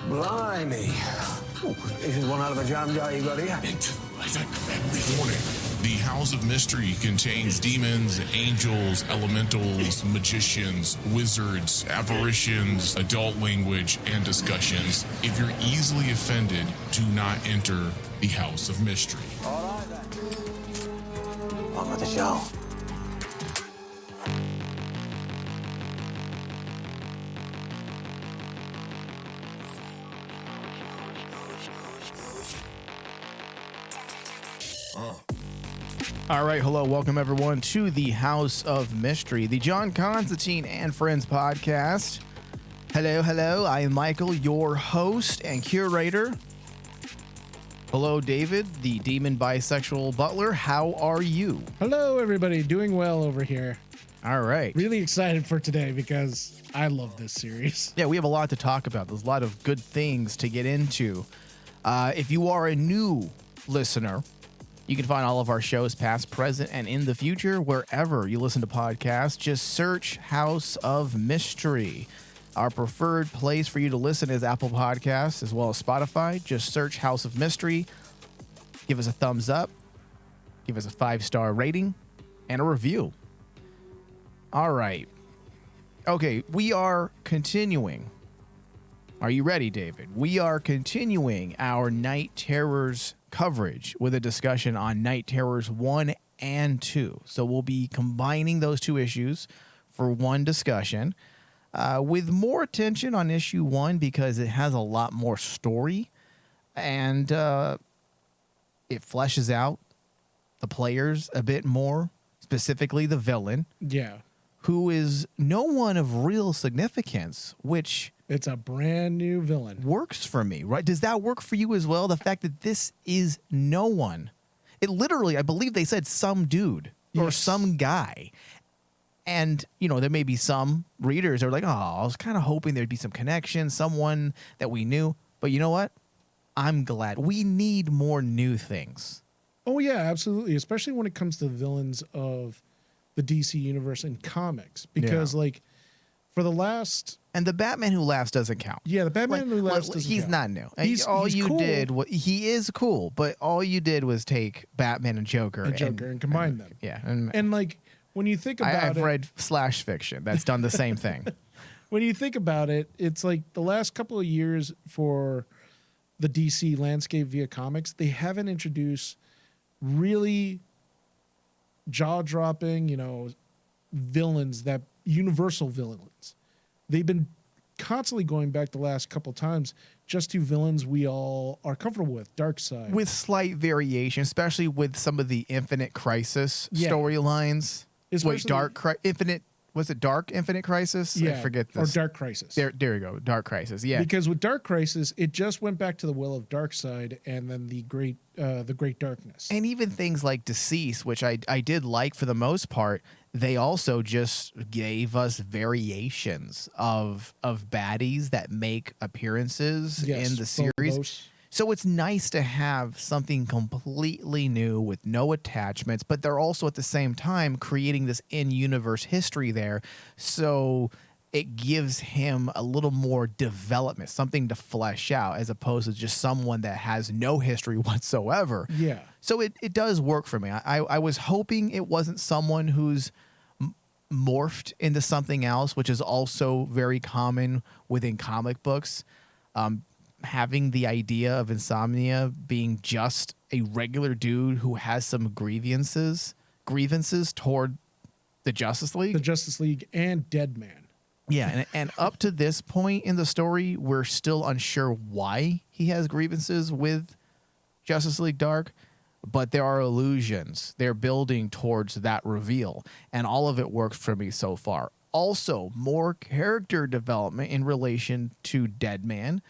Blimey. Ooh, this is one hell of a jam jar you got here. Warning. The House of Mystery contains demons, angels, elementals, magicians, wizards, apparitions, adult language, and discussions. If you're easily offended, do not enter the House of Mystery. All right, then. On with the show. All right, hello, welcome everyone to the House of Mystery, the John Constantine and Friends podcast. Hello, I am Michael, your host and curator. Hello, David, the demon bisexual butler. How are you? Hello, everybody. Doing well over here. All right. Really excited for today because I love this series. Yeah, we have a lot to talk about. There's a lot of good things to get into. If you are a new listener, you can find all of our shows, past, present, and in the future, wherever you listen to podcasts. Just search House of Mystery. Our preferred place for you to listen is Apple Podcasts as well as Spotify. Just search House of Mystery. Give us a thumbs up. Give us a 5-star rating and a review. All right. Okay, we are continuing. Are you ready, David? We are continuing our Night Terrors coverage with a discussion on Night Terrors 1 and 2. So we'll be combining those two issues for one discussion with more attention on issue 1 because it has a lot more story and it fleshes out the players a bit more, specifically the villain. Yeah. Who is no one of real significance, which... It's a brand new villain. Works for me, right? Does that work for you as well? The fact that this is no one. It literally, I believe they said some dude or some guy. And, you know, there may be some readers that are like, oh, I was kind of hoping there'd be some connection, someone that we knew. But you know what? I'm glad. We need more new things. Oh, yeah, absolutely. Especially when it comes to villains of the DC universe in comics. Because, like, for the last... And the Batman Who Laughs doesn't count. Yeah, the Batman Who Laughs doesn't he's count. not new. He's cool. He is cool, but all you did was take Batman and Joker and combine them. Yeah. And like, when you think about I've read slash fiction that's done the same thing. When you think about it, it's like the last couple of years for the DC landscape via comics, they haven't introduced really jaw-dropping, villains, that universal villains. They've been constantly going back the last couple times just to villains we all are comfortable with. Darkseid. With slight variation, especially with some of the Infinite Crisis storylines. Wait, Infinite... Was it Dark Infinite Crisis? Yeah, I forget this. Or Dark Crisis. There you go. Dark Crisis. Yeah. Because with Dark Crisis, it just went back to the will of Darkseid and then the Great Darkness. And even things like Deceased, which I did like for the most part, they also just gave us variations of baddies that make appearances in the series. So it's nice to have something completely new with no attachments, but they're also at the same time creating this in-universe history there. So it gives him a little more development, something to flesh out, as opposed to just someone that has no history whatsoever. Yeah. So it does work for me. I was hoping it wasn't someone who's morphed into something else, which is also very common within comic books. Having the idea of Insomnia being just a regular dude who has some grievances toward the Justice League. The Justice League and Deadman. Yeah, and up to this point in the story, we're still unsure why he has grievances with Justice League Dark, but there are allusions. They're building towards that reveal, and all of it works for me so far. Also, more character development in relation to Deadman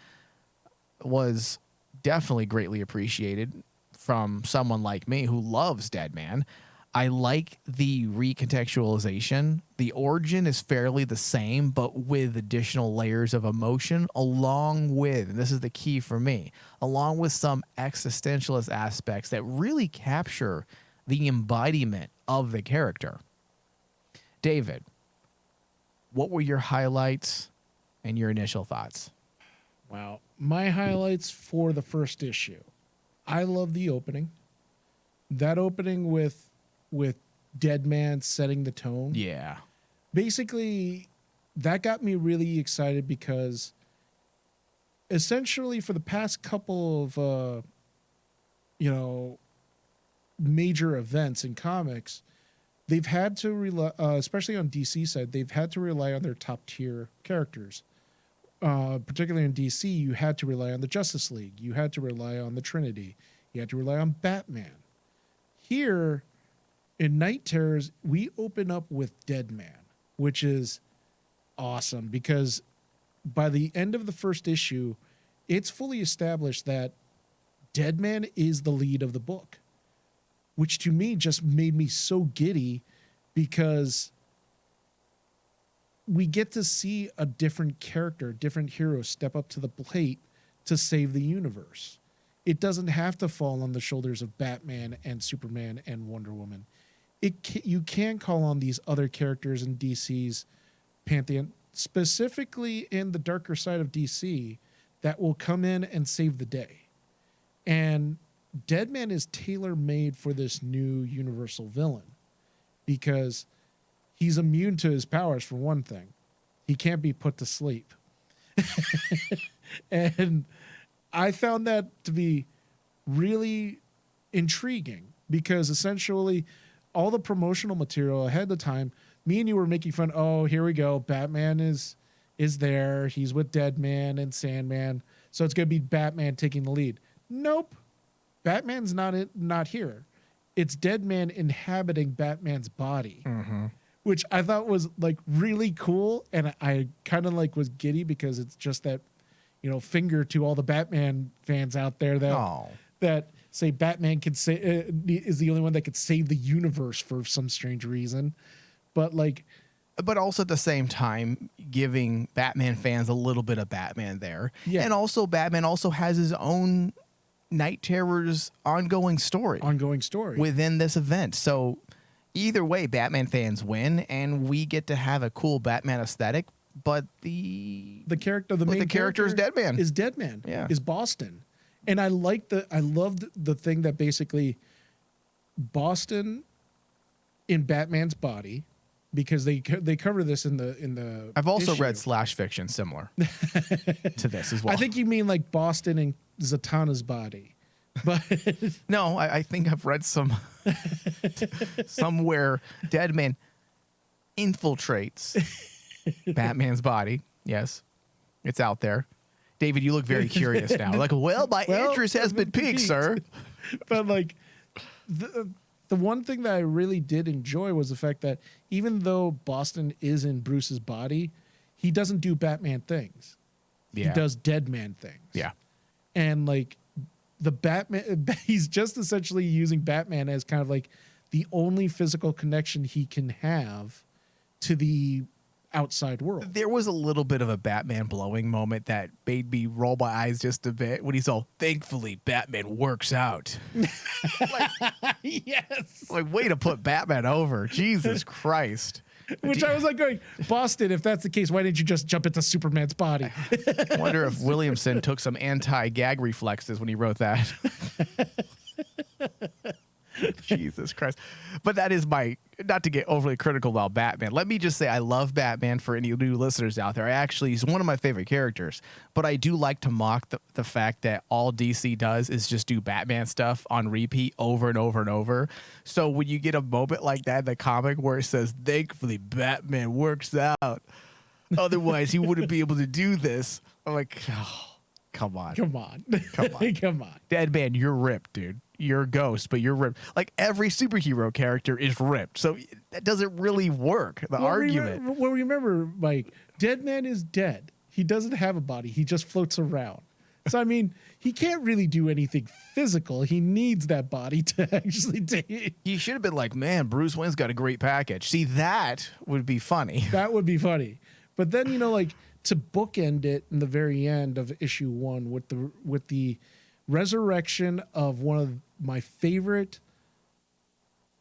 was definitely greatly appreciated from someone like me who loves Deadman. I like the recontextualization. The origin is fairly the same, but with additional layers of emotion, along with, and this is the key for me, along with some existentialist aspects that really capture the embodiment of the character. David, what were your highlights and your initial thoughts? Wow. My highlights for the first issue. I love the opening. That opening with Deadman setting the tone. Yeah. Basically, that got me really excited because essentially for the past couple of major events in comics, they've had to rely, especially on DC side, they've had to rely on their top tier characters. Particularly in DC, you had to rely on the Justice League. You had to rely on the Trinity. You had to rely on Batman. Here, in Night Terrors, we open up with Deadman, which is awesome because by the end of the first issue, it's fully established that Deadman is the lead of the book, which to me just made me so giddy because we get to see a different character, different hero step up to the plate to save the universe. It doesn't have to fall on the shoulders of Batman and Superman and Wonder Woman. You can call on these other characters in DC's pantheon, specifically in the darker side of DC, that will come in and save the day. And Deadman is tailor-made for this new universal villain because he's immune to his powers, for one thing. He can't be put to sleep. And I found that to be really intriguing because essentially all the promotional material ahead of time, me and you were making fun, oh, here we go, Batman is there, he's with Deadman and Sandman, so it's going to be Batman taking the lead. Nope. Batman's not here. It's Deadman inhabiting Batman's body. Mm-hmm. Which I thought was like really cool, and I kind of like was giddy because it's just that, finger to all the Batman fans out there that say Batman can is the only one that could save the universe for some strange reason, but also at the same time giving Batman fans a little bit of Batman there, and also Batman also has his own Night Terrors ongoing story within this event, so. Either way, Batman fans win, and we get to have a cool Batman aesthetic. But the main character is Deadman. Is Boston, and I loved the thing that basically Boston in Batman's body, because they cover this in the. I've also issue. read slash fiction similar to this as well. I think you mean like Boston in Zatanna's body. But no, I think I've read somewhere Deadman infiltrates Batman's body. Yes, it's out there. David, you look very curious now. Like, my interest has been piqued, sir. But the one thing that I really did enjoy was the fact that even though Boston is in Bruce's body, he doesn't do Batman things. Yeah. He does Deadman things. Yeah. And the Batman, he's just essentially using Batman as kind of like the only physical connection he can have to the outside world. There was a little bit of a Batman blowing moment that made me roll my eyes just a bit when he's all, thankfully, Batman works out. Yes. Way to put Batman over. Jesus Christ. Which I was going, Boston, if that's the case, why didn't you just jump into Superman's body? I wonder if Williamson took some anti-gag reflexes when he wrote that. Jesus Christ. But that is not to get overly critical about Batman. Let me just say I love Batman for any new listeners out there. He's one of my favorite characters. But I do like to mock the fact that all DC does is just do Batman stuff on repeat over and over and over. So when you get a moment like that in the comic where it says, thankfully, Batman works out. Otherwise, he wouldn't be able to do this. I'm like, oh, come on. Come on. Deadman, you're ripped, dude. You're a ghost, but you're ripped. Every superhero character is ripped. So that doesn't really work, argument. Remember, Mike, Deadman is dead. He doesn't have a body. He just floats around. So, he can't really do anything physical. He needs that body to actually take. He should have been like, man, Bruce Wayne's got a great package. See, that would be funny. That would be funny. But then, to bookend it in the very end of issue 1 with the resurrection of one of my favorite,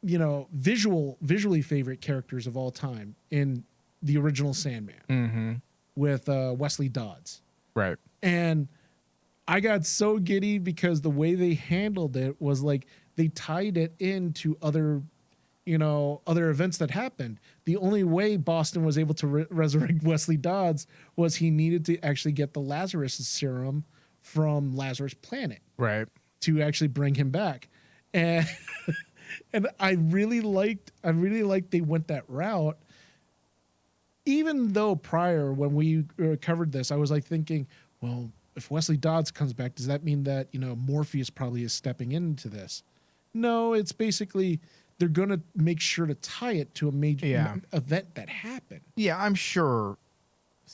visually favorite characters of all time in the original Sandman with Wesley Dodds. Right. And I got so giddy because the way they handled it was like they tied it into other, other events that happened. The only way Boston was able to resurrect Wesley Dodds was he needed to actually get the Lazarus serum from Lazarus Planet Right. to actually bring him back. And and I really liked they went that route. Even though prior when we covered this, I was like thinking, well, if Wesley Dodds comes back, does that mean that, Morpheus probably is stepping into this? No, it's basically they're going to make sure to tie it to a major event that happened. Yeah, I'm sure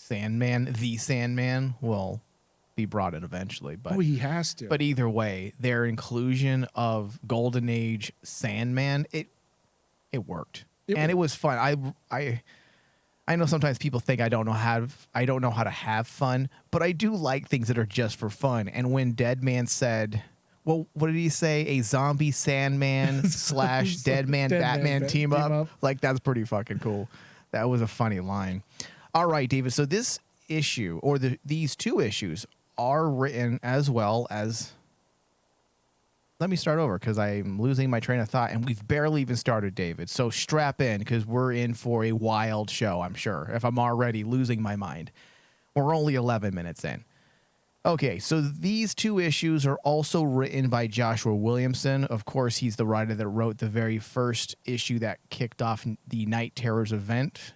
the Sandman will be brought in eventually, but he has to. But either way, their inclusion of Golden Age Sandman, it worked. It was fun. I know sometimes people think I don't know how to have fun, but I do like things that are just for fun. And when Deadman said, well, what did he say? A zombie Sandman / Deadman Batman team up? Like, that's pretty fucking cool. That was a funny line. All right, David. So this issue, or these two issues, are written as well as... Let me start over because I'm losing my train of thought, and we've barely even started, David. So strap in because we're in for a wild show, I'm sure, if I'm already losing my mind. We're only 11 minutes in. Okay, so these two issues are also written by Joshua Williamson. Of course, he's the writer that wrote the very first issue that kicked off the Night Terrors event,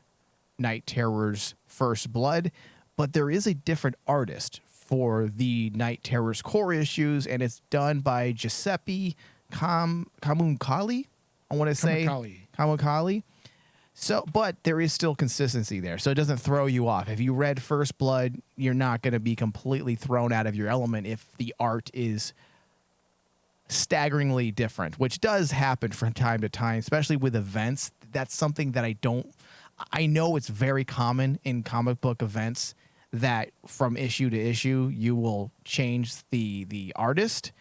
Night Terrors First Blood. But there is a different artist for the Night Terrors core issues, and it's done by Giuseppe Camuncoli. I want to say Camuncoli. So, but there is still consistency there, so it doesn't throw you off. If you read First Blood, you're not going to be completely thrown out of your element if the art is staggeringly different, which does happen from time to time, especially with events. That's something that I know it's very common in comic book events that from issue to issue, you will change the artist.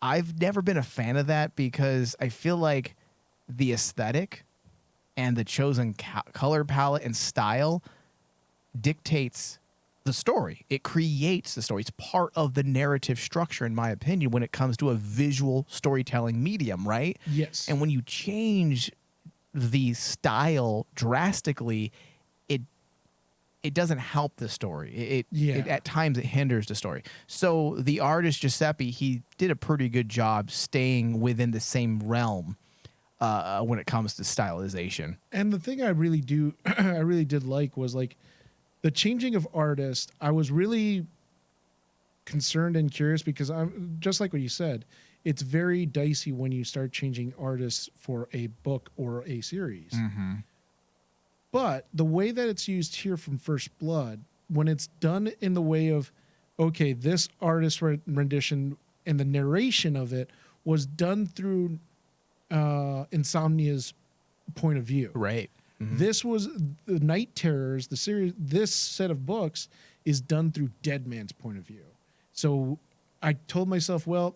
I've never been a fan of that because I feel like the aesthetic and the chosen color palette and style dictates the story. It creates the story. It's part of the narrative structure, in my opinion, when it comes to a visual storytelling medium, right? Yes. And when you change the style drastically, it doesn't help the story. It at times it hinders the story. So the artist Giuseppe, he did a pretty good job staying within the same realm when it comes to stylization. And the thing I really did like was like the changing of artists. I was really concerned and curious because I'm just like what you said. It's very dicey when you start changing artists for a book or a series. Mm-hmm. But the way that it's used here from First Blood, when it's done in the way of, okay, this artist rendition and the narration of it was done through Insomnia's point of view. Right. Mm-hmm. This was the Night Terrors, the series. This set of books is done through Deadman's point of view. So I told myself, well,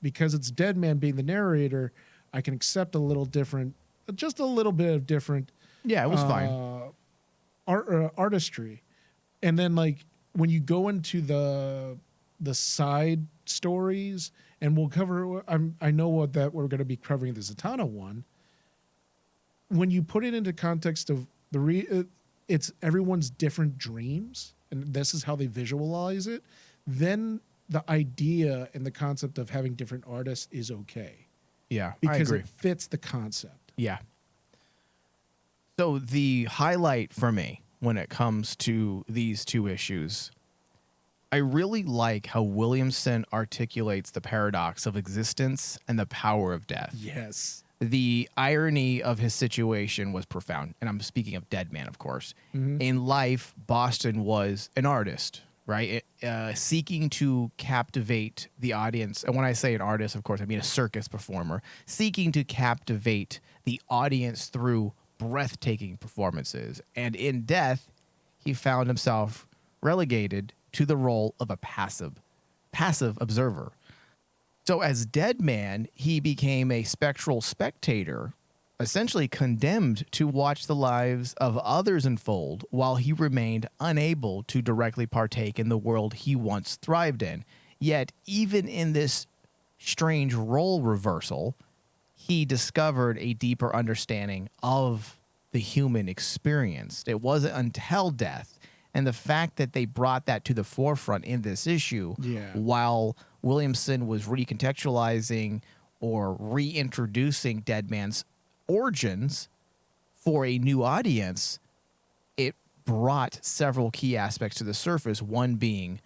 because it's Deadman being the narrator, I can accept a little different, just a little bit of different. Yeah, it was fine. Artistry. And then like when you go into the side stories, and we'll cover, I know what that we're going to be covering the Zatanna one. When you put it into context of it's everyone's different dreams, and this is how they visualize it, then the idea and the concept of having different artists is okay. Yeah, because I agree. it fits the concept. Yeah. So the highlight for me when it comes to these two issues, I really like how Williamson articulates the paradox of existence and the power of death. Yes. The irony of his situation was profound, and I'm speaking of Deadman, of course. Mm-hmm. In life, Boston was an artist, right? Seeking to captivate the audience. And when I say an artist, of course, I mean a circus performer. Seeking to captivate the audience through breathtaking performances. And in death, he found himself relegated to the role of a passive observer. So as Deadman, he became a spectral spectator essentially condemned to watch the lives of others unfold while he remained unable to directly partake in the world he once thrived in. Yet, even in this strange role reversal, he discovered a deeper understanding of the human experience. It wasn't until death, and the fact that they brought that to the forefront in this issue, while Williamson was recontextualizing or reintroducing Deadman's origins for a new audience, it brought several key aspects to the surface, one being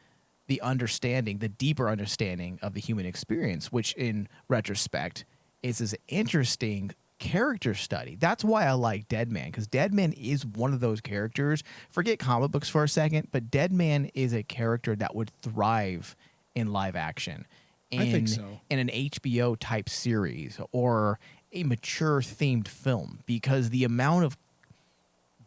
the understanding, the deeper understanding of the human experience, which in retrospect is an interesting character study. That's why I like Deadman, because Deadman is one of those characters. Forget comic books for a second, but Deadman is a character that would thrive in live action. I think so. In an HBO type series or a mature themed film, because the amount of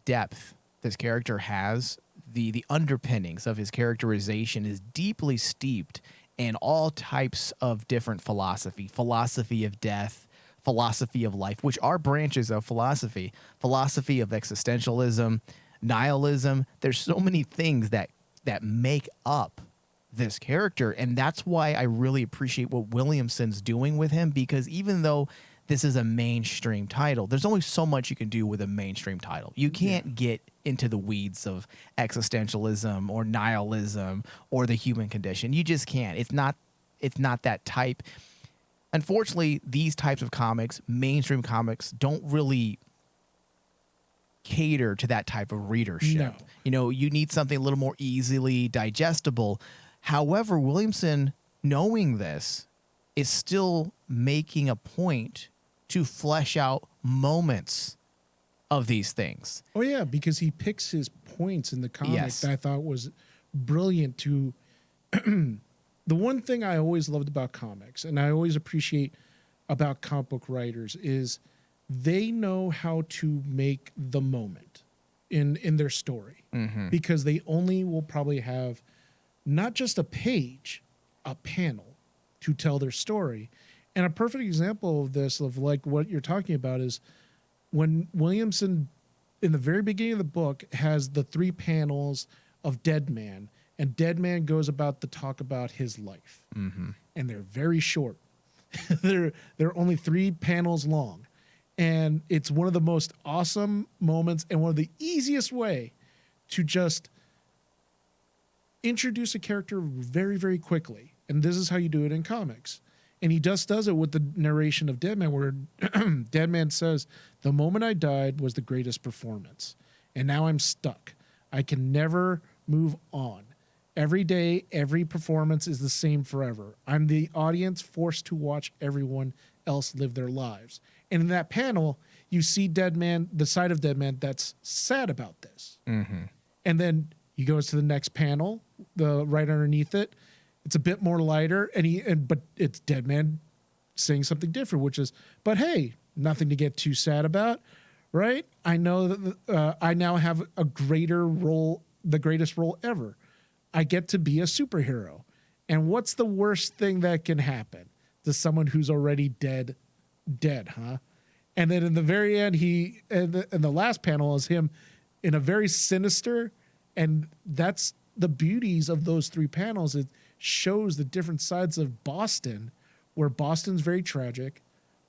depth this character has, the underpinnings of his characterization is deeply steeped in all types of different philosophy of death, philosophy of life, which are branches of philosophy of existentialism, nihilism. There's so many things that make up this character, and that's why I really appreciate what Williamson's doing with him, because even though this is a mainstream title, there's only so much you can do with a mainstream title. You can't get into the weeds of existentialism or nihilism or the human condition. You just can't. It's not that type. Unfortunately, these types of comics, mainstream comics, don't really cater to that type of readership. No. You know, you need something a little more easily digestible. However, Williamson, knowing this, is still making a point to flesh out moments of these things. Oh, yeah, because he picks his points in the comic Yes. that I thought was brilliant to... The one thing I always loved about comics, and I always appreciate about comic book writers, is they know how to make the moment in their story. Mm-hmm. Because they only will probably have not just a page, a panel to tell their story. And a perfect example of this, of like what you're talking about, is when Williamson, in the very beginning of the book, has the 3 panels of Deadman, and Deadman goes about to talk about his life. Mm-hmm. And they're very short. they're only 3 panels long. And it's one of the most awesome moments and one of the easiest way to just introduce a character very, very quickly. And this is how you do it in comics. And he just does it with the narration of Deadman, where Deadman says, "The moment I died was the greatest performance. And now I'm stuck. I can never move on. Every day, every performance is the same forever. I'm the audience forced to watch everyone else live their lives." And in that panel, you see Deadman, the side of Deadman that's sad about this. Mm-hmm. And then he goes to the next panel, the right underneath it. It's a bit more lighter, but it's Deadman saying something different, which is, "But hey, nothing to get too sad about, right? I know that I now have a greater role, the greatest role ever. I get to be a superhero. And what's the worst thing that can happen to someone who's already dead, huh?" And then in the very end, and the last panel is him in a very sinister, and that's the beauties of those 3 panels. It shows the different sides of Boston, where Boston's very tragic,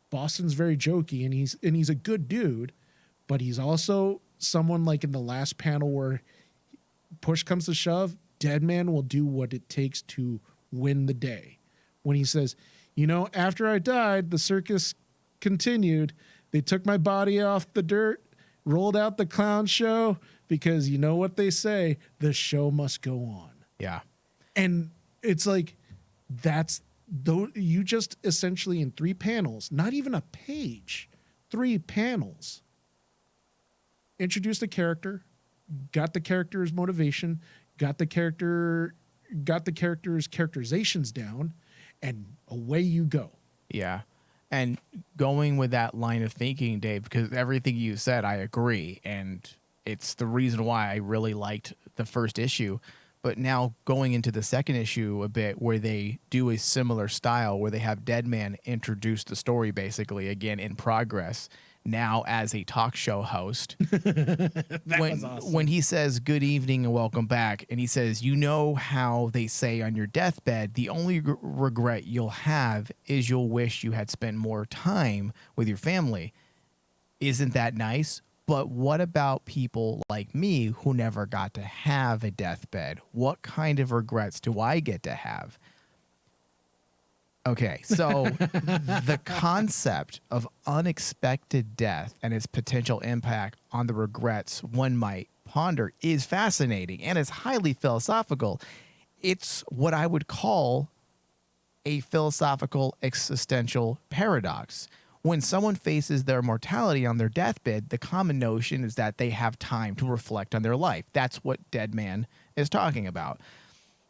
Boston's very jokey, and he's a good dude, but he's also someone, like in the last panel where push comes to shove, Deadman will do what it takes to win the day. When he says, "After I died, the circus continued. They took my body off the dirt, rolled out the clown show, because you know what they say, the show must go on." Yeah. And it's like, you just essentially in 3 panels, not even a page, 3 panels, introduced the character, got the character's motivation, got the character's characterizations down, and away you go. Yeah. And going with that line of thinking, Dave, because everything you said, I agree. And it's the reason why I really liked the first issue. But now going into the second issue a bit, where they do a similar style, where they have Deadman introduce the story basically again in progress. now as a talk show host. That was awesome. When he says good evening and welcome back, and he says, you know how they say on your deathbed, the only regret you'll have is you'll wish you had spent more time with your family. Isn't that nice? But what about people like me who never got to have a deathbed? What kind of regrets do I get to have? Okay, so the concept of unexpected death and its potential impact on the regrets one might ponder is fascinating and is highly philosophical. It's what I would call a philosophical existential paradox. When someone faces their mortality on their deathbed, the common notion is that they have time to reflect on their life. That's what Deadman is talking about.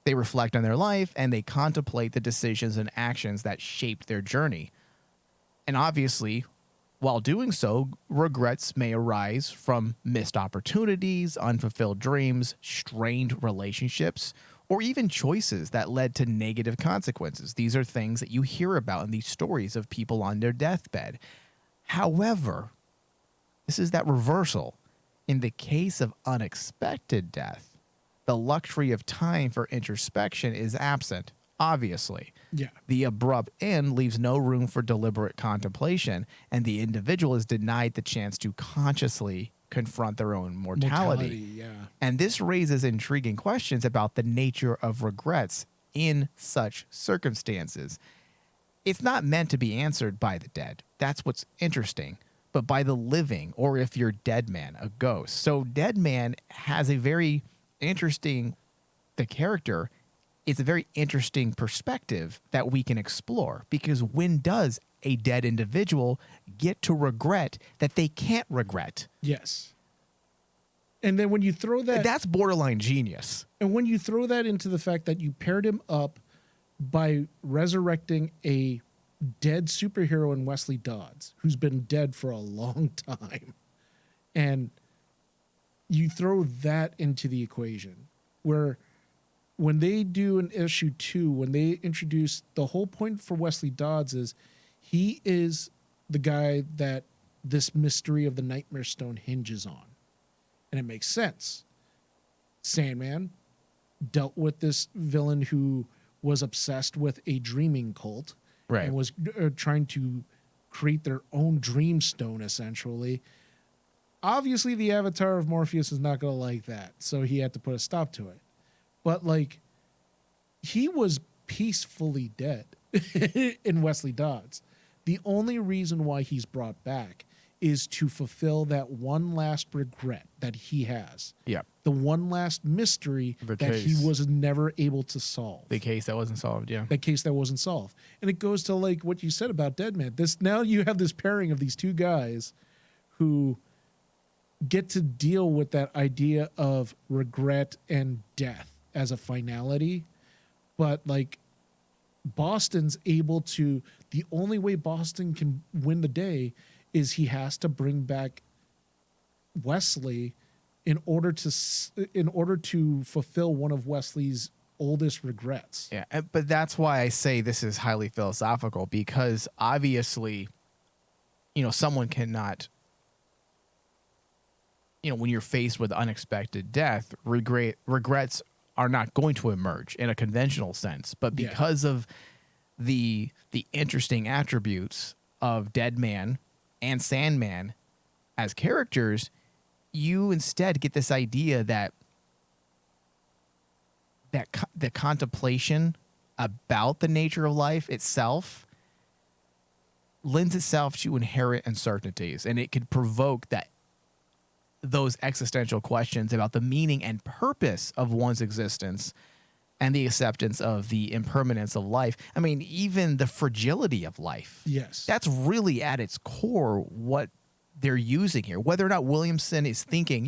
They reflect on their life and they contemplate the decisions and actions that shaped their journey. And obviously, while doing so, regrets may arise from missed opportunities, unfulfilled dreams, strained relationships, or even choices that led to negative consequences. These are things that you hear about in these stories of people on their deathbed. However, this is that reversal. In the case of unexpected death, the luxury of time for introspection is absent, obviously. Yeah. The abrupt end leaves no room for deliberate contemplation, and the individual is denied the chance to consciously confront their own mortality. Yeah. And this raises intriguing questions about the nature of regrets in such circumstances. It's not meant to be answered by the dead. That's what's interesting. But by the living, or if you're Deadman, a ghost. So Deadman has a very interesting, the character, it's a very interesting perspective that we can explore. Because when does a dead individual get to regret that they can't regret? Yes. And then when you throw that, That's borderline genius. and when you throw that into the fact that you paired him up by resurrecting a dead superhero in Wesley Dodds, who's been dead for a long time, and you throw that into the equation, where when they do an issue 2, when they introduce the whole point for Wesley Dodds is he is the guy that this mystery of the Nightmare Stone hinges on. And it makes sense. Sandman dealt with this villain who was obsessed with a dreaming cult, Right. and was trying to create their own dream stone, essentially. Obviously, the avatar of Morpheus is not going to like that, so he had to put a stop to it. But, like, he was peacefully dead in Wesley Dodds. The only reason why he's brought back is to fulfill that one last regret that he has. Yeah. The one last mystery The that he case. was never able to solve. The case that wasn't solved, yeah. That case that wasn't solved. And it goes to like what you said about Deadman. Now you have this pairing of these two guys who get to deal with that idea of regret and death as a finality. But like Boston's able to, the only way Boston can win the day is he has to bring back Wesley in order to fulfill one of Wesley's oldest regrets. Yeah, but that's why I say this is highly philosophical, because obviously, someone cannot, when you're faced with unexpected death, regrets are not going to emerge in a conventional sense. But because of the interesting attributes of Deadman and Sandman as characters, you instead get this idea that the contemplation about the nature of life itself lends itself to inherent uncertainties, and it could provoke those existential questions about the meaning and purpose of one's existence and the acceptance of the impermanence of life. I mean, even the fragility of life. Yes. That's really at its core what they're using here. Whether or not Williamson is thinking,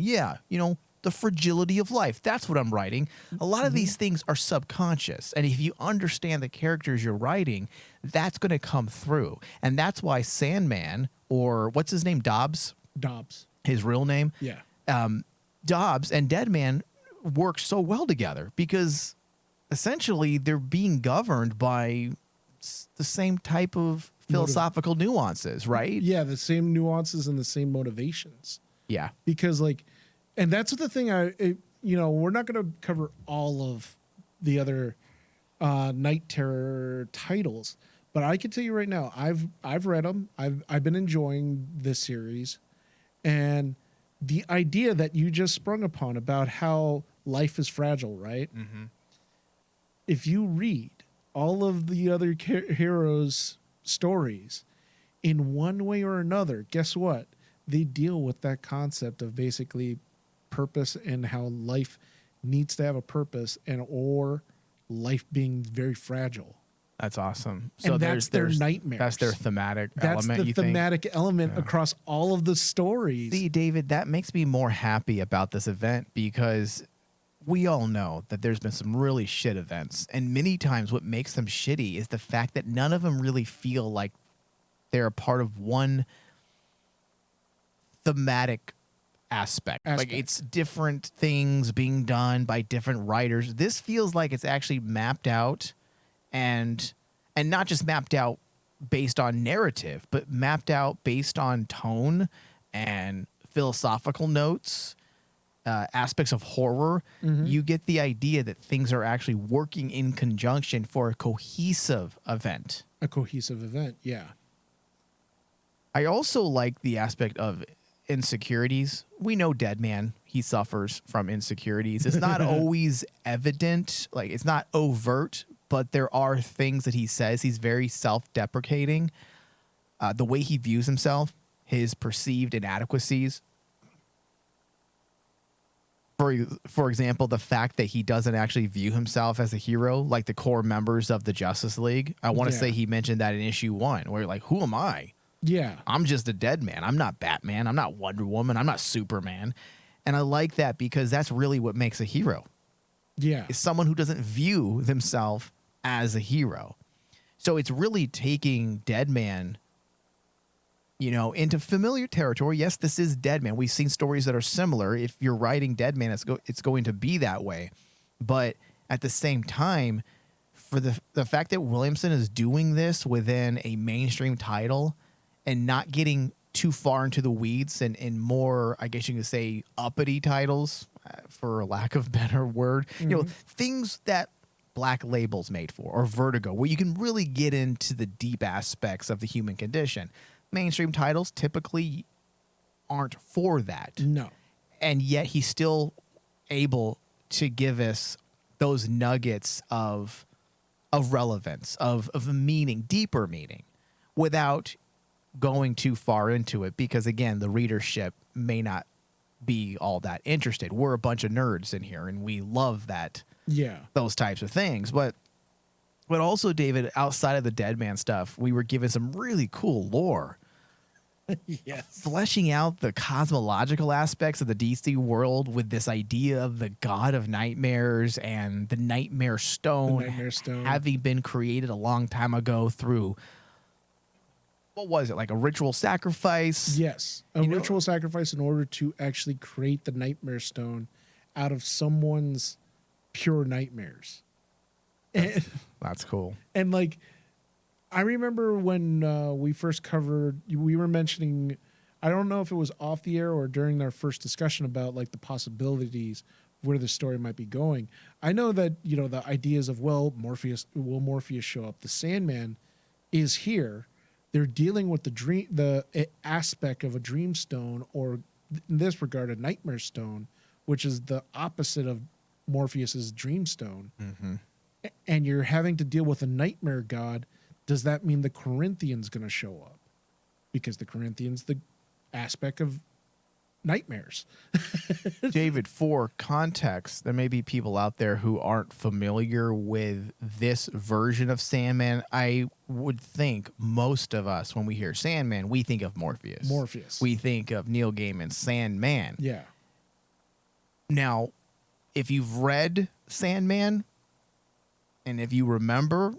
the fragility of life, that's what I'm writing. A lot of these things are subconscious. And if you understand the characters you're writing, that's going to come through. And that's why Sandman, or what's his name, Dobbs? His real name? Yeah. Dobbs and Deadman work so well together, because essentially they're being governed by the same type of philosophical nuances, right? Yeah, the same nuances and the same motivations. Yeah. Because and that's the thing. We're not going to cover all of the other Night Terror titles, but I can tell you right now, I've read them. I've been enjoying this series, and the idea that you just sprung upon about how life is fragile, right? Mm-hmm. If you read all of the other heroes' stories in one way or another, guess what? They deal with that concept of basically purpose and how life needs to have a purpose or life being very fragile. That's awesome. So And that's their nightmares. That's their thematic That's element. the thematic element across all of the stories. See, David, that makes me more happy about this event because we all know that there's been some really shit events. And many times what makes them shitty is the fact that none of them really feel like they're a part of one thematic aspect. Like it's different things being done by different writers. This feels like it's actually mapped out and not just mapped out based on narrative, but mapped out based on tone and philosophical notes, aspects of horror. Mm-hmm. You get the idea that things are actually working in conjunction for a cohesive event. A cohesive event, yeah. I also like the aspect of insecurities. We know Deadman, he suffers from insecurities. It's not always evident, like it's not overt, but there are things that he says. He's very self-deprecating. The way he views himself, his perceived inadequacies. For example, the fact that he doesn't actually view himself as a hero like the core members of the Justice League. I want to say he mentioned that in issue 1, where you're like, who am I? Yeah. I'm just a dead man. I'm not Batman. I'm not Wonder Woman. I'm not Superman. And I like that because that's really what makes a hero. Yeah. Is someone who doesn't view themselves as a hero. So it's really taking Deadman, into familiar territory. Yes, this is Deadman. We've seen stories that are similar. If you're writing Deadman, it's going to be that way. But at the same time, for the fact that Williamson is doing this within a mainstream title and not getting too far into the weeds and more, I guess you could say, uppity titles, for lack of a better word, things that Black Label's made for, or Vertigo, where you can really get into the deep aspects of the human condition. Mainstream titles typically aren't for that. No. And yet he's still able to give us those nuggets of relevance, of meaning, deeper meaning, without going too far into it, because again, the readership may not be all that interested. We're a bunch of nerds in here and we love that. Yeah. Those types of things. But also, David, outside of the Deadman stuff, we were given some really cool lore. Yes. Fleshing out the cosmological aspects of the DC world with this idea of the god of nightmares and the Nightmare Stone, having been created a long time ago through, what was it, like a ritual sacrifice? Yes, a ritual sacrifice in order to actually create the Nightmare Stone out of someone's pure nightmares. That's cool. And I remember when we first covered, we were mentioning, I don't know if it was off the air or during our first discussion about the possibilities where the story might be going. I know that, the ideas of, will Morpheus show up? The Sandman is here. They're dealing with the aspect of a dream stone, or in this regard, a nightmare stone, which is the opposite of Morpheus's dream stone. Mm-hmm. And you're having to deal with a nightmare god. Does that mean the Corinthian's going to show up? Because the Corinthian's the aspect of nightmares. David, for context, there may be people out there who aren't familiar with this version of Sandman. I would think most of us, when we hear Sandman, we think of Morpheus. We think of Neil Gaiman's Sandman. Yeah. Now, if you've read Sandman, and if you remember,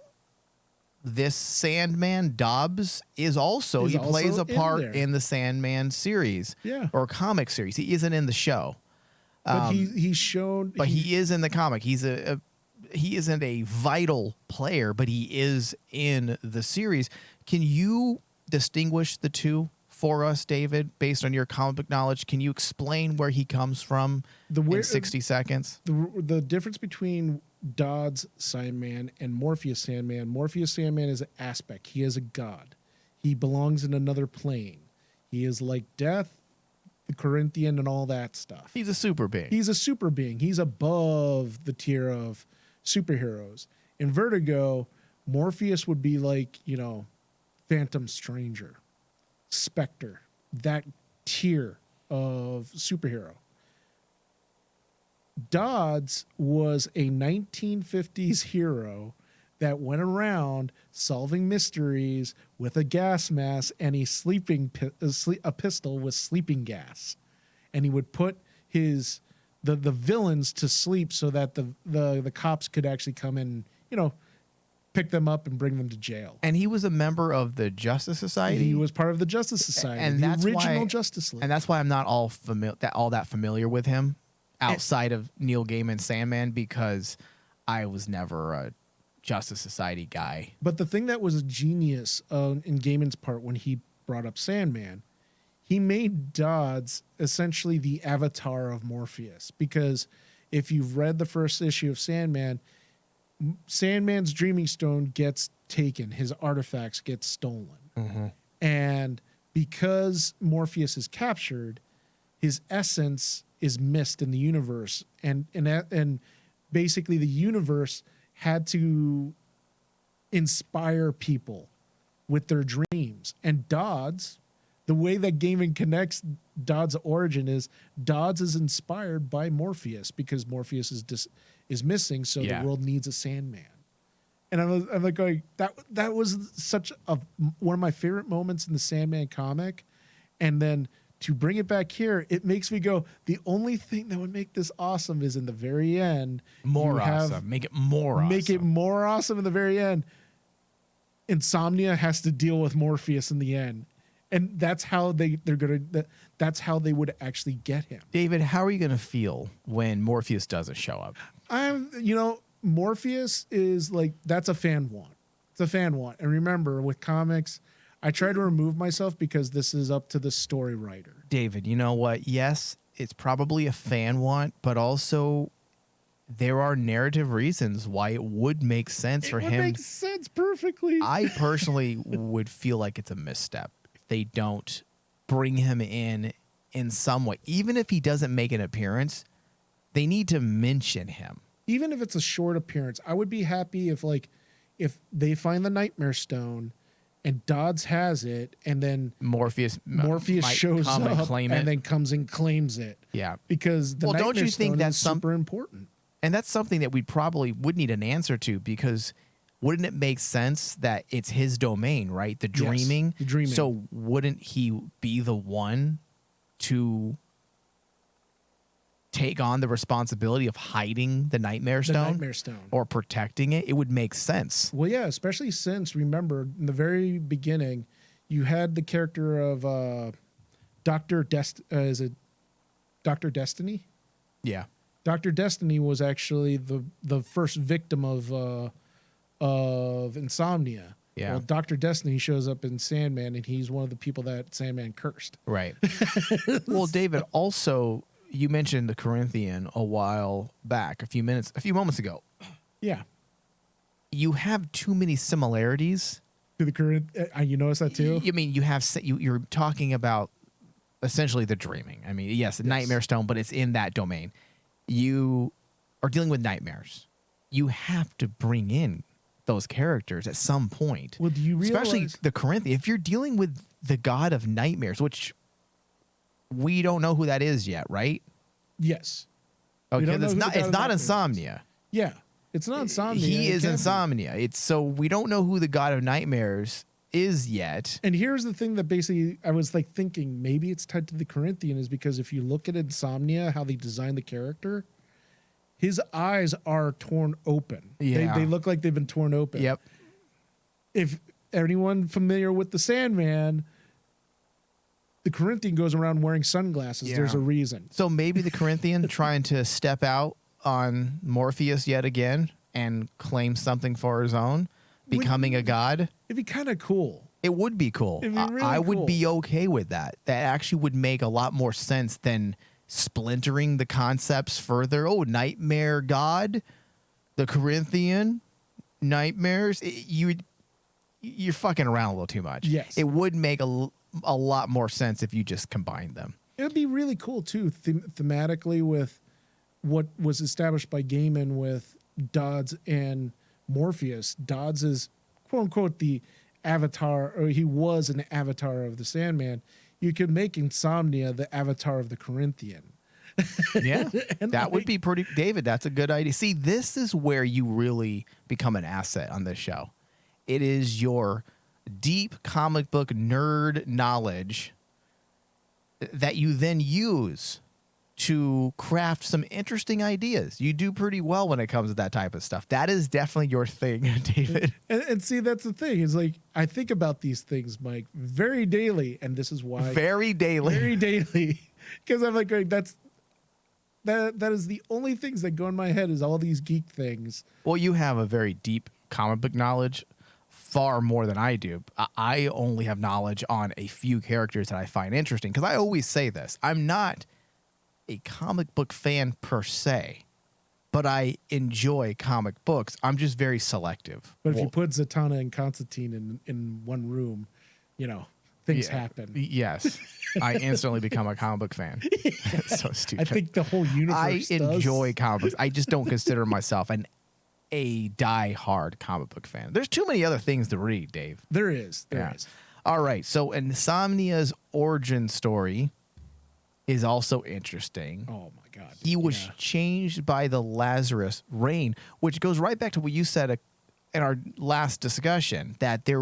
this Sandman, Dobbs, is also, he plays a part in the Sandman series, or comic series. He isn't in the show. But he's shown. But he is in the comic. He's he isn't a vital player, but he is in the series. Can you distinguish the two for us, David, based on your comic book knowledge? Can you explain where he comes from in 60 seconds? The difference between Dodd's Sandman and Morpheus Sandman. Morpheus Sandman is an aspect. He is a god. He belongs in another plane. He is like death, the Corinthian, and all that stuff. He's a super being. He's a super being. He's above the tier of superheroes. In Vertigo, Morpheus would be like, Phantom Stranger, Spectre, that tier of superhero. Dodds was a 1950s hero that went around solving mysteries with a gas mask and a pistol with sleeping gas, and he would put the villains to sleep so that the cops could actually come in, pick them up and bring them to jail. And he was a member of the Justice Society. He was part of the Justice Society, and the original Justice League. And that's why I'm not all that familiar with him outside of Neil Gaiman's Sandman, because I was never a Justice Society guy. But the thing that was a genius in Gaiman's part when he brought up Sandman, he made Dodds essentially the avatar of Morpheus. Because if you've read the first issue of Sandman, Sandman's Dreaming Stone gets taken. His artifacts get stolen. Mm-hmm. And because Morpheus is captured, his essence is missed in the universe. And basically the universe had to inspire people with their dreams. And Dodds, the way that Gaiman connects Dodds' origin is Dodds is inspired by Morpheus because Morpheus is missing, so the world needs a Sandman. And I'm like going, that was such one of my favorite moments in the Sandman comic. And then to bring it back here, it makes me go, the only thing that would make this awesome is in the very end. Make it more awesome. Make it more awesome in the very end. Insomnia has to deal with Morpheus in the end. And that's how that's how they would actually get him. David, how are you going to feel when Morpheus doesn't show up? Morpheus is like, that's a fan want. It's a fan want. And remember, with comics, I try to remove myself because this is up to the story writer. David, you know what? Yes, it's probably a fan want, but also there are narrative reasons why it would make sense for him. It makes sense perfectly. I personally would feel like it's a misstep if they don't bring him in some way. Even if he doesn't make an appearance, they need to mention him. Even if it's a short appearance, I would be happy if they find the Nightmare Stone and Dodds has it, and then Morpheus shows up and claim it, and then comes and claims it. Yeah, because the Nightmare don't you Stone think that's is super important? And that's something that we probably would need an answer to, because wouldn't it make sense that it's his domain, right? The dreaming. Yes, the dreaming. So wouldn't he be the one to take on the responsibility of hiding the Nightmare Stone? The Nightmare Stone. Or protecting it? It would make sense. Well, yeah, especially since, remember, in the very beginning, you had the character of Dr. Is it Dr. Destiny? Yeah. Dr. Destiny was actually the first victim of insomnia. Yeah. Well, Dr. Destiny shows up in Sandman, and he's one of the people that Sandman cursed. Right. Well, David, also, you mentioned the Corinthian a while back, a few moments ago. Yeah. You have too many similarities. To the current, you notice that too? You mean you're talking about essentially the dreaming. I mean, yes, the Nightmare Stone, but it's in that domain. You are dealing with nightmares. You have to bring in those characters at some point. Well, do you realize, especially the Corinthian, if you're dealing with the god of nightmares, which we don't know who that is yet, right? Yes. Okay, it's not Insomnia. Yeah, it's not Insomnia. He is Insomnia. So we don't know who the god of nightmares is yet. And here's the thing that basically I was like thinking maybe it's tied to the Corinthian, is because if you look at Insomnia, how they designed the character, his eyes are torn open. Yeah. They look like they've been torn open. Yep. If anyone familiar with the Sandman, the Corinthian goes around wearing sunglasses. Yeah. There's a reason. So maybe the Corinthian trying to step out on Morpheus yet again. and claim something for his own, becoming a god. It'd be kind of cool. It would be cool. It'd be really I would cool. be okay with that. That actually would make a lot more sense than splintering the concepts further. Oh, nightmare god, the Corinthian nightmares. You're fucking around a little too much. Yes. It would make a lot more sense if you just combined them. It would be really cool too, thematically, with what was established by Gaiman with Dodds and Morpheus. Dodds is quote unquote the avatar, or he was an avatar of the Sandman. You could make Insomnia the avatar of the Corinthian. Yeah, And that would like- be pretty. David, that's a good idea. See, this is where you really become an asset on this show. It is your deep comic book nerd knowledge that you then use to craft some interesting ideas. You do pretty well when it comes to that type of stuff. That is definitely your thing, David. And see, that's the thing. Is like I think about these things, Mike, very daily, and this is why Very daily. very daily, because I'm like, that is the only things that go in my head is all these geek things. Well, you have a very deep comic book knowledge, far more than I do. I only have knowledge on a few characters that I find interesting, because I always say this. I'm not a comic book fan per se, but I enjoy comic books. I'm just very selective. But if you put Zatanna and Constantine in one room, things happen. Yes. I instantly become a comic book fan. It's so I stupid. think the whole universe I does. enjoy comic books. I just don't consider myself a die-hard comic book fan. There's too many other things to read, Dave. There is. There is. All right. So Insomnia's origin story is also interesting. Oh my God. He was changed by the Lazarus rain, which goes right back to what you said in our last discussion, that they're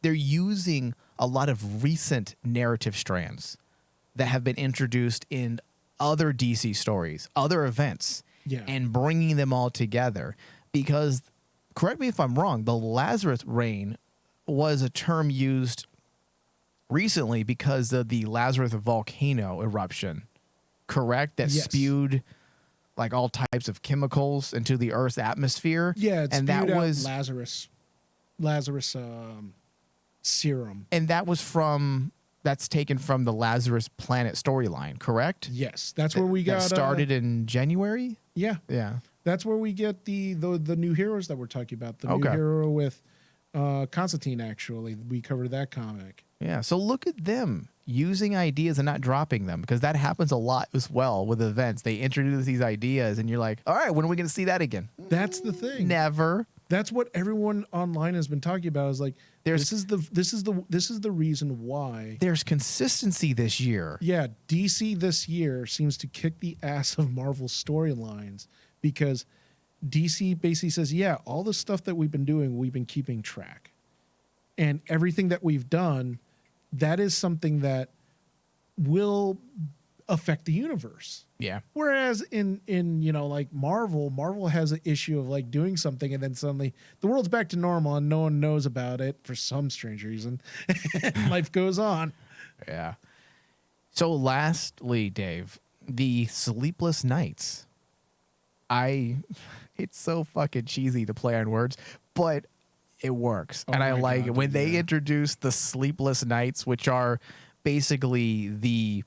using a lot of recent narrative strands that have been introduced in other DC stories, other events, and bringing them all together. Because, correct me if I'm wrong, the Lazarus rain was a term used recently because of the Lazarus volcano eruption, correct? That spewed like all types of chemicals into the Earth's atmosphere. Yeah, and that was Lazarus serum. And that's taken from the Lazarus Planet storyline, correct? Yes, that's where we got that started in January. Yeah, Yeah. that's where we get the new heroes that we're talking about. The new hero with Constantine. Actually, we covered that comic. Yeah. So look at them using ideas and not dropping them, because that happens a lot as well with events. They introduce these ideas and you're like, all right, when are we going to see that again? That's the thing. Never. That's what everyone online has been talking about. Is like, this is the reason why there's consistency this year. Yeah, DC this year seems to kick the ass of Marvel storylines, because DC basically says, yeah, all the stuff that we've been doing, we've been keeping track, and everything that we've done, that is something that will affect the universe. Yeah. Whereas in like Marvel has an issue of like doing something and then suddenly the world's back to normal and no one knows about it for some strange reason. And life goes on. Yeah. So lastly, Dave, the Sleepless Nights. It's so fucking cheesy to play on words, but it works. Oh and I my like God, it when they yeah. introduce the Sleepless Nights, which are basically the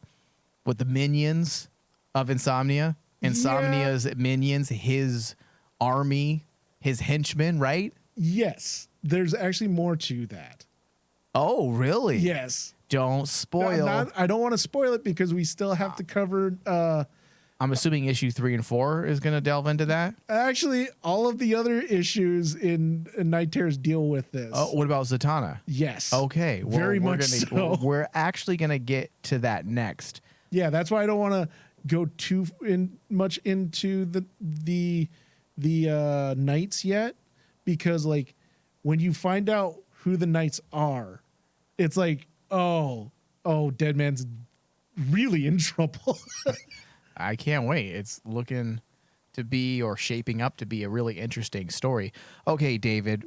minions of Insomnia. Insomnia's minions, his army, his henchmen, right? Yes, there's actually more to that. Oh, really? Yes. Don't spoil. I don't want to spoil it because we still have to cover. I'm assuming issue 3 and 4 is going to delve into that. Actually, all of the other issues in Night Terrors deal with this. Oh, what about Zatanna? Yes. Okay. Well, Very much so. We're actually going to get to that next. Yeah, that's why I don't want to go too much into the knights yet, because like when you find out who the knights are, it's like, oh, Deadman's really in trouble. I can't wait. It's looking to be, or shaping up to be, a really interesting story. Okay, David,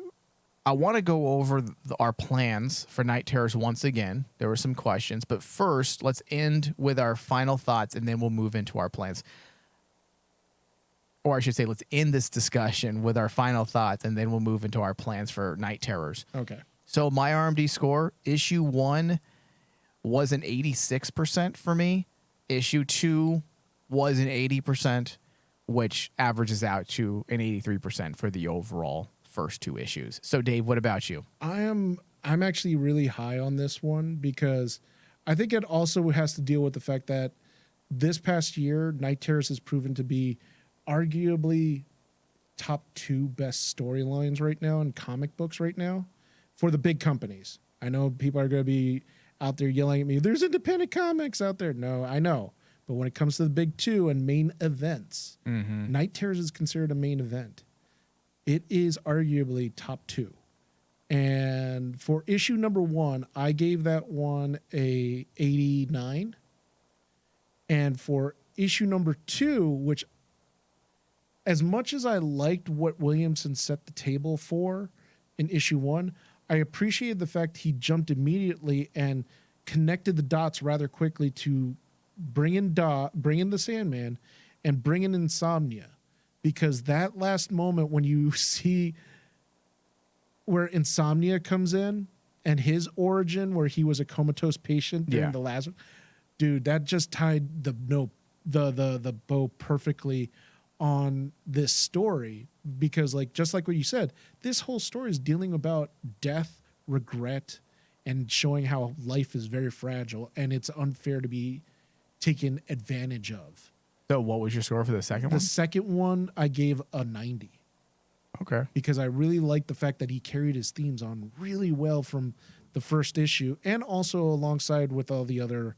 I want to go over our plans for Night Terrors once again. There were some questions, but first, let's end with our final thoughts, and then we'll move into our plans. or I should say, let's end this discussion with our final thoughts, and then we'll move into our plans for Night Terrors. Okay. So my RMD score, issue 1 was an 86% for me. Issue 2 was an 80%, which averages out to an 83% for the overall first 2 issues. So Dave, what about you? I'm actually really high on this one because I think it also has to deal with the fact that this past year, Night Terrors has proven to be arguably top 2 best storylines right now in comic books right now for the big companies. I know people are going to be out there yelling at me, there's independent comics out there. No, I know. But when it comes to the big 2 and main events, Night Terrors is considered a main event. It is arguably top 2. And for issue number 1, I gave that one a 89. And for issue number 2, which as much as I liked what Williamson set the table for in issue 1, I appreciated the fact he jumped immediately and connected the dots rather quickly to bring in the Sandman and bring in Insomnia, because that last moment when you see where Insomnia comes in and his origin, where he was a comatose patient during the Lazarus, dude, that just tied the bow perfectly on this story, because just like what you said, this whole story is dealing about death, regret, and showing how life is very fragile and it's unfair to be taken advantage of. So what was your score for the second one? The second one I gave a 90. Okay. Because I really liked the fact that he carried his themes on really well from the first issue, and also alongside with all the other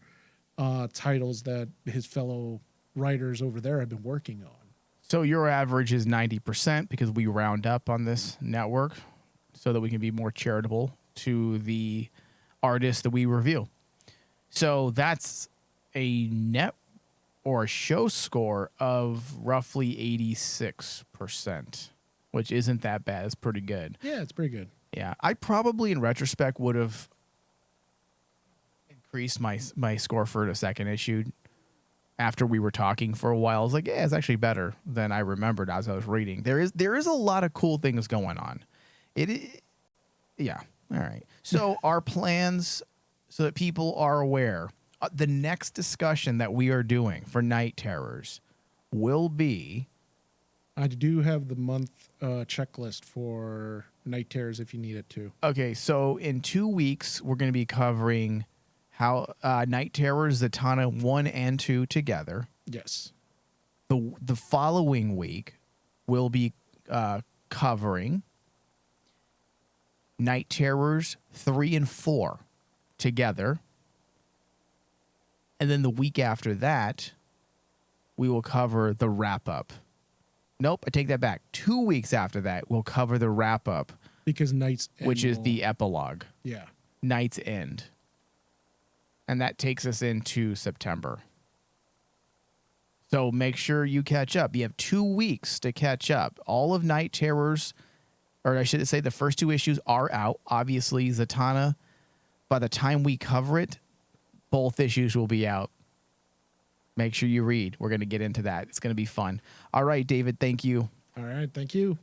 titles that his fellow writers over there have been working on. So your average is 90% because we round up on this network so that we can be more charitable to the artists that we review. So that's a net or a show score of roughly 86%, which isn't that bad. It's pretty good. Yeah, it's pretty good. Yeah, I probably in retrospect would have increased my score for the second issue after we were talking for a while. I was like, yeah, it's actually better than I remembered as I was reading. There is a lot of cool things going on. Yeah. All right. So our plans, so that people are aware, the next discussion that we are doing for Night Terrors will be. I do have the month checklist for Night Terrors if you need it too. Okay, so in 2 weeks, we're going to be covering how Night Terrors, Zatanna 1 and 2 together. Yes. The following week, we'll be covering Night Terrors 3 and 4 together. And then the week after that, we will cover the wrap-up. Nope, I take that back. 2 weeks after that, we'll cover the wrap-up. Because Night's End, which is the epilogue. Yeah. Night's End. And that takes us into September. So make sure you catch up. You have 2 weeks to catch up. All of Night Terrors, or I should say the first 2 issues are out. Obviously, Zatanna, by the time we cover it, both issues will be out. Make sure you read. We're going to get into that. It's going to be fun. All right, David, thank you. All right, thank you.